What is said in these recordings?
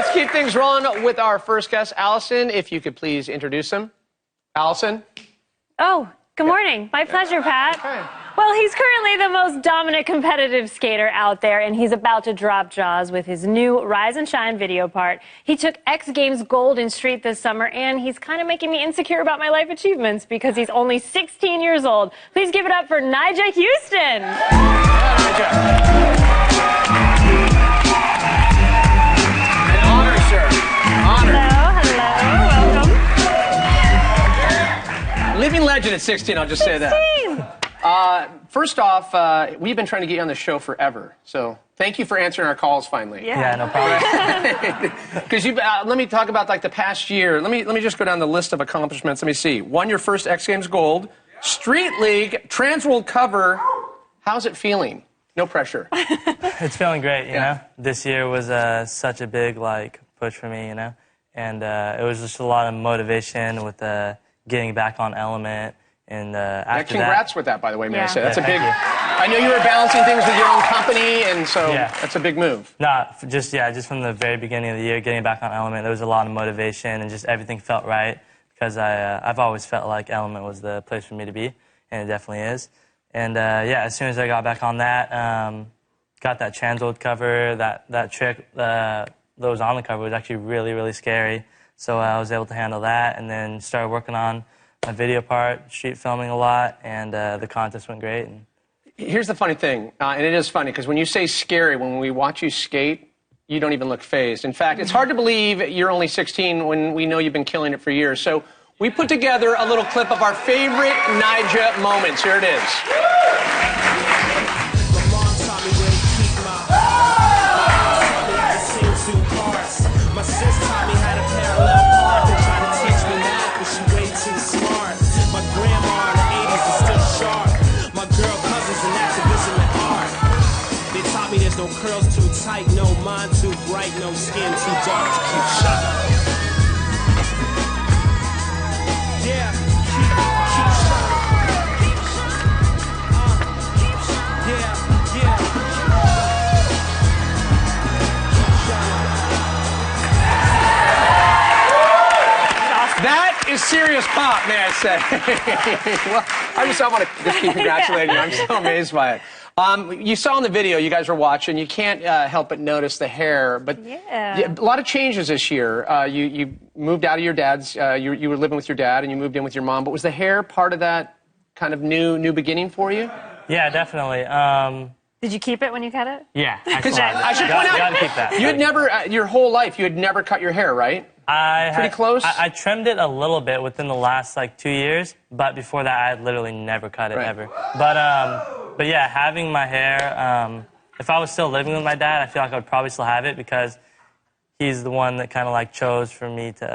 let's keep things rolling with our first guest, Allison. If you could please introduce him. Allison? Oh, good morning. My pleasure, Pat. Okay. Well, he's currently the most dominant competitive skater out there, and he's about to drop jaws with his new Rise and Shine video part. He took X Games gold in street this summer, and he's kind of making me insecure about my life achievements because he's only 16 years old. Please give it up for Nyjah Huston. An honor, sir. Honor. Hello, welcome. Living legend at 16, I'll just say that. First off, we've been trying to get you on the show forever, so thank you for answering our calls finally. Yeah, no problem. Because let me talk about like the past year. Let me just go down the list of accomplishments. Let me see. Won your first X Games gold, Street League, Trans World cover. How's it feeling? No pressure. It's feeling great, you know. This year was such a big push for me, you know, and it was just a lot of motivation with getting back on Element. And after congrats with that, by the way, may I say. That's a big... You. I know you were balancing things with your own company, and so that's a big move. Just from the very beginning of the year, getting back on Element, there was a lot of motivation, and just everything felt right, because I've always felt like Element was the place for me to be, and it definitely is. And as soon as I got back on that, got that Trans World cover, that trick that was on the cover was actually really, really scary. So I was able to handle that, and then started working on my video part, street filming a lot, and the contest went great. Here's the funny thing, and it is funny, because when you say scary, when we watch you skate, you don't even look fazed. In fact, it's hard to believe you're only 16 when we know you've been killing it for years. So we put together a little clip of our favorite Nyjah moments. Here it is. My sis taught me how to parallel park and trying to teach me math, but she way too smart. My grandma in the 80s is still sharp. My girl cousins in activism and art. They taught me there's no curls too tight, no mind too bright, no skin too dark to keep shut. Yeah, keep shut. Yeah. That is serious pop, may I say. Well, I want to just keep congratulating you. I'm so amazed by it. You saw in the video, you guys were watching, you can't help but notice the hair, but a lot of changes this year. You moved out of your dad's, you were living with your dad, and you moved in with your mom, but was the hair part of that kind of new beginning for you? Yeah, definitely. Did you keep it when you cut it? Yeah, I should point out, you gotta keep that. You had never, your whole life, you had never cut your hair, right? Pretty close? I trimmed it a little bit within the last 2 years, but before that I had literally never cut it ever. But yeah, having my hair, if I was still living with my dad, I feel like I would probably still have it because he's the one that kind of chose for me to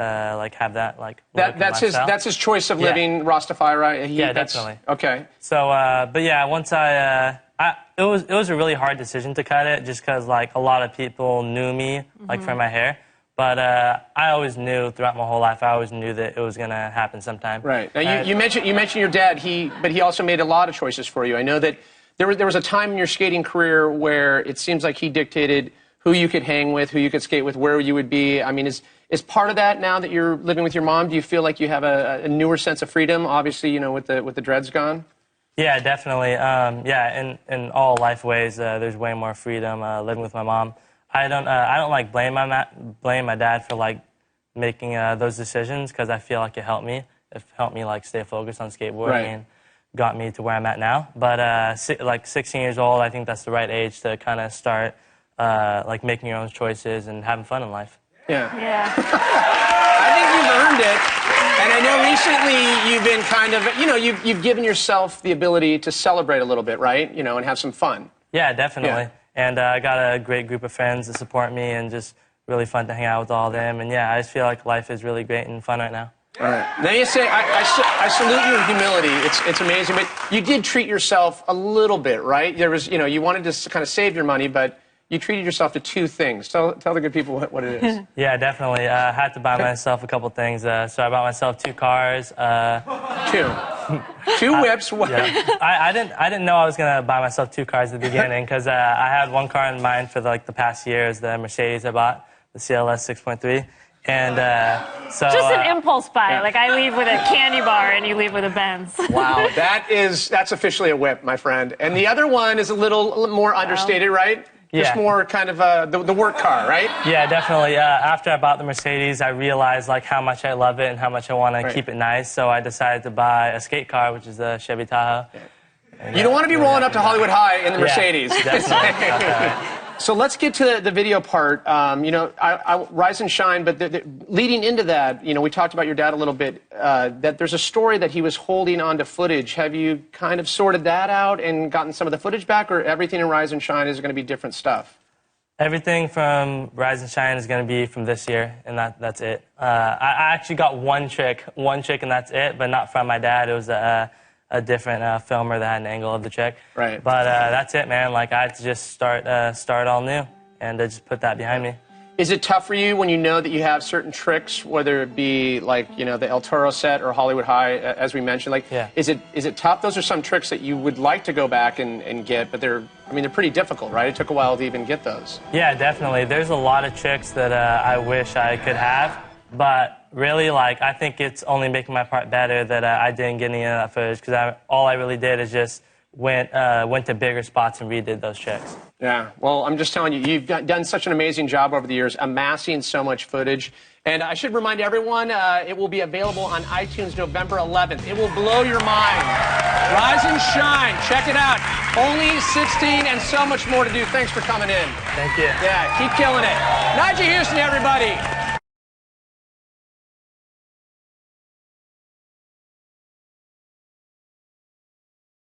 have that that's his choice of living Rastafari. Definitely. Okay. So but yeah, once it was a really hard decision to cut it just because a lot of people knew me for my hair. But I always knew throughout my whole life, I always knew that it was going to happen sometime. Right. Now, you mentioned your dad, but he also made a lot of choices for you. I know that there was a time in your skating career where it seems like he dictated who you could hang with, who you could skate with, where you would be. I mean, is part of that now that you're living with your mom, do you feel like you have a newer sense of freedom, obviously, with the dreads gone? Yeah, definitely. In all life ways, there's way more freedom living with my mom. I don't blame my dad for making those decisions because I feel like it helped me. It helped me stay focused on skateboarding and got me to where I'm at now. But 16 years old, I think that's the right age to kind of start making your own choices and having fun in life. Yeah. I think you've earned it. And I know recently you've been kind of, you've given yourself the ability to celebrate a little bit, right? And have some fun. Yeah, definitely. Yeah. And I got a great group of friends that support me and just really fun to hang out with all of them. And yeah, I just feel like life is really great and fun right now. All right. Now you say, I salute your humility. It's amazing. But you did treat yourself a little bit, right? There was, you wanted to kind of save your money, but you treated yourself to two things. Tell the good people what it is. Yeah, definitely. I had to buy myself a couple things. So I bought myself 2 cars. Two whips. Yeah. I didn't know I was gonna buy myself 2 cars at the beginning because I had one car in mind for the past years, the Mercedes I bought. the CLS 6.3. And so... Just an impulse buy. Like, I leave with a candy bar and you leave with a Benz. Wow, that's officially a whip, my friend. And the other one is a little more understated, right? Just more kind of the work car, right? Yeah, definitely. After I bought the Mercedes, I realized like how much I love it and how much I want to keep it nice. So I decided to buy a skate car, which is the Chevy Tahoe. And, you don't want to be rolling up to Hollywood High in the Mercedes. Definitely. So let's get to the video part. You know, I Rise and Shine, but leading into that, you know, we talked about your dad a little bit, that there's a story that he was holding on to footage. Have you kind of sorted that out and gotten some of the footage back, or everything in Rise and Shine is going to be different stuff? Everything from Rise and Shine is going to be from this year, and that's it. I actually got one trick, and that's it, but not from my dad. It was a different filmer that had an angle of the trick. Right. But that's it, man. Like, I had to just start all new and just put that behind me. Is it tough for you when you know that you have certain tricks, whether it be like, you know, the El Toro set or Hollywood High, as we mentioned? Like, is it tough? Those are some tricks that you would like to go back and get, but they're pretty difficult, right? It took a while to even get those. Yeah, definitely. There's a lot of tricks that I wish I could have, but really, like, I think it's only making my part better that I didn't get any of that footage, because all I really did is just went to bigger spots and redid those tricks. Yeah, well, I'm just telling you, you've done such an amazing job over the years, amassing so much footage. And I should remind everyone, it will be available on iTunes November 11th. It will blow your mind. Rise and Shine. Check it out. Only 16 and so much more to do. Thanks for coming in. Thank you. Yeah, keep killing it. Nyjah Huston, everybody.